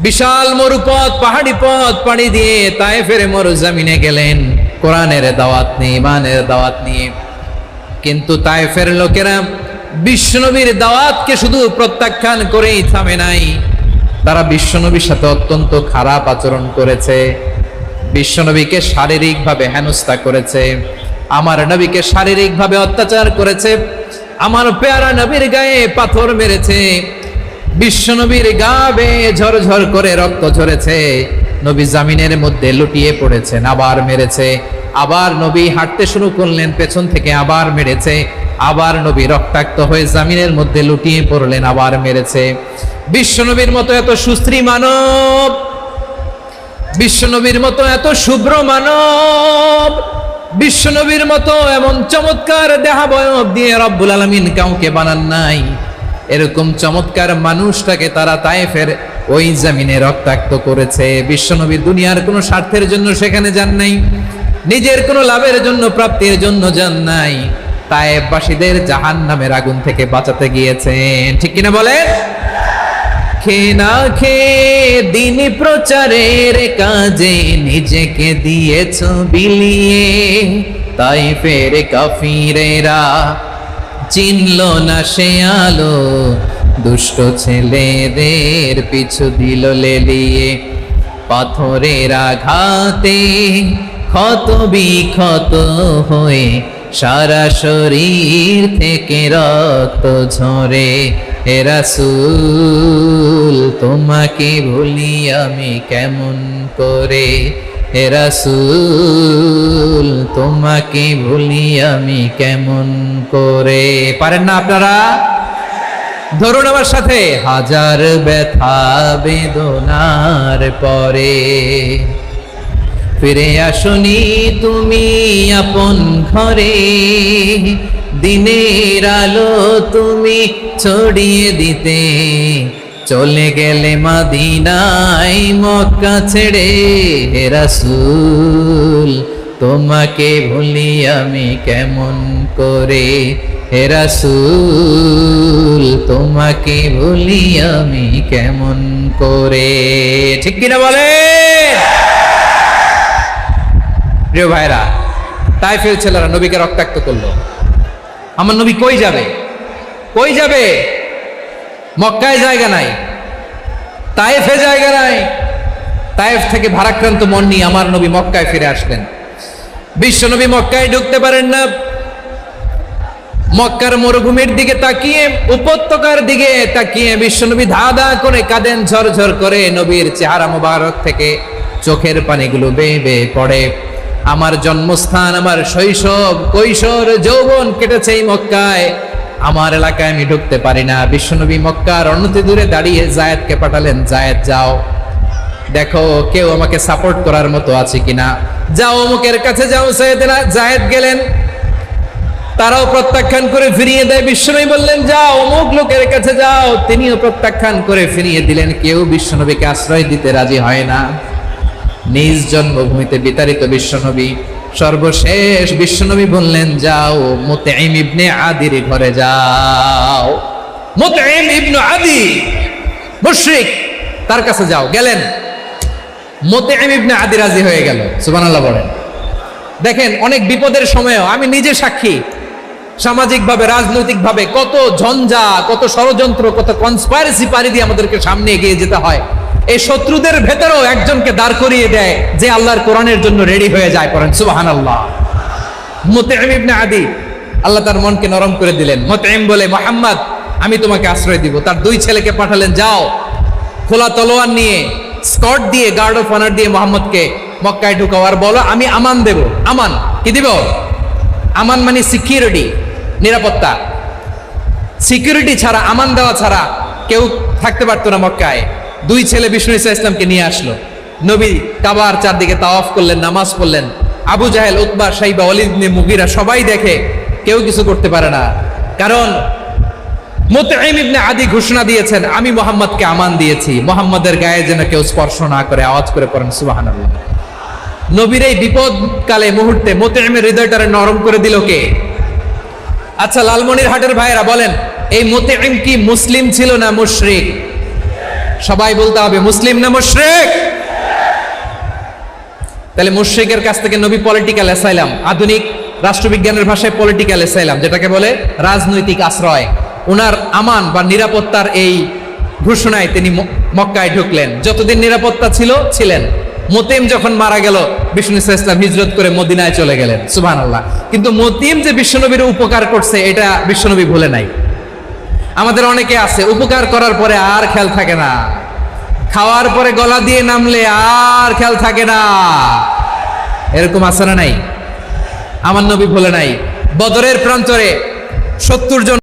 বিশাল মরুপথ, পাহাড়ি পথ পাড়ি দিয়ে তায়েফের মরুজমিনে গেলেন কোরআনের দাওয়াত নিয়ে, ইমানের দাওয়াত নিয়ে। কিন্তু তায়েফের লোকেরা বিশ্বনবীর দাওয়াতকে শুধু প্রত্যাখ্যান করেই থামে নাই, তারা বিশ্বনবীর সাথে অত্যন্ত খারাপ আচরণ করেছে, বিশ্বনবীকে শারীরিকভাবে হেনস্থা করেছে, আমার নবীকে শারীরিকভাবে অত্যাচার করেছে, আমার পেয়ারা নবীর গায়ে পাথর মেরেছে, বিশ্বনবীর গা বেয়ে ঝরঝর করে রক্ত ঝরেছে, নবী জামিনের মধ্যে লুটিয়ে পড়েছেন, আবার মেরেছে, আবার নবী হাঁটতে শুরু করলেন, পেছন থেকে আবার মেরেছে, আবার নবী রক্তাক্ত হয়ে জামিনের মধ্যে লুটিয়ে পড়লেন, আবার মেরেছে। বিশ্বনবীর মতো এত সুশ্রী মানব, বিশ্বনবীর মতো এত শুভ্র মানব, বিশ্বনবীর মতো এমন চমৎকার দেহাবয়ব দিয়ে রব্বুল আলামিন কাউকে বানান নাই। এরকম চমৎকার মানুষটাকে তারা তায়েফের ওই জমিনে রক্তাক্ত করেছে। বিশ্বনবী দুনিয়ার কোনো স্বার্থের জন্য সেখানে যান নাই, নিজের কোনো লাভের জন্য, প্রাপ্তির জন্য যান নাই, তায়েফবাসীদের জাহান্নামের আগুন থেকে বাঁচাতে গিয়েছেন। ঠিক কিনা বলেন? খেয়ে না খেয়ে দিন প্রচারের কাজে নিজেকে দিয়েছ বিলিয়ে, তায়েফের কাফিরেরা চিনল না সে আলো, দুষ্ট ছেলেদের পিছু দিল লেলিয়ে, পাথরের আঘাতে ক্ষত বিক্ষত হয়ে সারা শরীর থেকে রক্ত ঝরে। হে রাসূল তোমাকে ভুলি আমি কেমন করে, হে রাসূল তোমাকে ভুলি আমি কেমন করে। পারেন না আপনারা? ধরুন আমার সাথে। হাজার ব্যথা বেদনার পরে ফিরে আসনি তুমি আপন ঘরে, দিনের আলো তুমি ছড়িয়ে দিতে, চলে গেলে মদিনায় মক্কা ছেড়ে। হে রাসূল তোমাকে ভুলি আমি কেমন করে, হে রাসূল তোমাকে ভুলি আমি কেমন করে। ঠিক কিনা বলে? প্রিয় ভাইরা, তায়েফের ছেলেরা নবীকে রক্তাক্ত করলো। আমার নবী কই যাবে? কই যাবে? মক্কায় জায়গা নাই, তায়েফে জায়গা নাই। তায়েফ থেকে ভারাক্রান্ত মন নিয়ে আমার নবী মক্কায় ফিরে আসলেন। বিশ্ব নবী মক্কায় ঢুকতে পারেন না। মক্কার মরুভূমির দিকে তাকিয়ে, উপত্যকার দিকে তাকিয়ে বিশ্বনবী ধা ধা করে কাঁদেন, ঝরঝর করে নবীর চেহারা মোবারক থেকে চোখের পানিগুলো বেয়ে বেয়ে পড়ে। আমার জন্মস্থান, আমার শৈশব, কৈশোর, যৌবন কেটেছে এই মক্কায়, আমার এলাকায় আমি ঢুকতে পারি না। বিশ্বনবী মক্কার অনতি দূরে দাঁড়িয়ে জায়েদকে পাঠালেন, জায়েদ যাও দেখো কেউ আমাকে সাপোর্ট করার মতো আছে কিনা, যাও অমুকের কাছে যাও। জায়েদ গেলেন, তারাও প্রত্যাখ্যান করে ফিরিয়ে দেয়। বিশ্বনবী বললেন যাও অমুক লোকের কাছে যাও, তিনিও প্রত্যাখ্যান করে ফিরিয়ে দিলেন। কেউ বিশ্বনবীকে আশ্রয় দিতে রাজি হয় না। নিজ জন্মভূমিতে বিতাড়িত বিশ্বনবী, সর্বশেষ বিশ্বনবী বললেন যাও মুতঈম ইবনে আদির ঘরে যাও। মুতঈম ইবনে আদি মুশরিক, তার কাছে যাও। গেলেন, মুতঈম ইবনে আদি রাজি হয়ে গেল। সুবহানাল্লাহ বলেন। দেখেন, অনেক বিপদের সময়ও আমি নিজে সাক্ষী, সামাজিকভাবে, রাজনৈতিকভাবে কত ঝঞ্ঝা, কত ষড়যন্ত্র, কত কনস্পাইরেসি পাড়ি দিয়ে আমাদেরকে সামনে এগিয়ে যেতে হয়। এই শত্রুদের ভেতরেও একজনকে দাঁড় করিয়ে দেয় যে আল্লাহর কোরআনের জন্য রেডি হয়ে যায়। পড়েন সুবহানাল্লাহ। মুতঈম ইবনে আদি, আল্লাহ তার মনকে নরম করে দিলেন। মুতঈম বলে, মুহাম্মদ আমি তোমাকে আশ্রয় দিব। তার দুই ছেলেকে পাঠালেন, যাও খোলা তলোয়ার নিয়ে, স্কট দিয়ে, গার্ড অফ অনার দিয়ে মুহাম্মদকে মক্কায় ঢুকাও, আর বলো আমি আমান দেব। আমান কি দিব? আমান মানে সিকিউরিটি, নিরাপত্তা। সিকিউরিটি ছাড়া, আমান দেওয়া ছাড়া কেউ থাকতে পারতো না মক্কায়। দুই ছেলে বিষ্ণু ইসা ইসলামকে নিয়ে আসলো। নবী কাবার চারদিকে তাওয়াফ করলেন, নামাজ পড়লেন। আবু জাহেল, উতবা, শাইবা, ওয়ালিদ ইবনে মুগীরা সবাই দেখে, কেউ কিছু করতে পারে না। কারণ মুতঈম ইবনে আদি ঘোষণা দিয়েছেন আমি মুহাম্মদকে আমান দিয়েছি, মুহাম্মদের গায়ে যেন কেউ স্পর্শ না করে। আওয়াজ করে পড়েন সুবহানাল্লাহ। নবীর এই বিপদকালে মুহূর্তে মুতঈমের হৃদয়টারে নরম করে দিল কে? আচ্ছা লালমনির হাটের ভাইয়েরা বলেন, এই মুতঈম কি মুসলিম ছিল না মুশরিক? সবাই বলতে হবে মুসলিম না মুশরিক। তাহলে মুশরিকের কাছ থেকে নবী পলিটিক্যাল অ্যাসাইলাম, আধুনিক রাষ্ট্রবিজ্ঞানের ভাষায় পলিটিক্যাল অ্যাসাইলাম, যেটাকে বলে রাজনৈতিক আশ্রয়, ওনার আমান বা নিরাপত্তার এই ঘোষণায় তিনি মক্কায় ঢুকলেন। যতদিন নিরাপত্তা ছিলেন। মতিম যখন মারা গেল, বিষ্ণু ইসলাম হিজরত করে মদিনায় চলে গেলেন। সুবহানাল্লাহ। কিন্তু মতিম যে বিশ্বনবীর উপকার করছে এটা বিশ্বনবী ভুলে নাই। আমাদের অনেকে আছে উপকার করার পরে আর খেয়াল থাকে না, খাওয়ার পরে গলা দিয়ে নামলে আর খেয়াল থাকে না, এরকম আছে না নাই? আমার নবী ভুলে নাই। বদরের প্রান্তরে 70 জন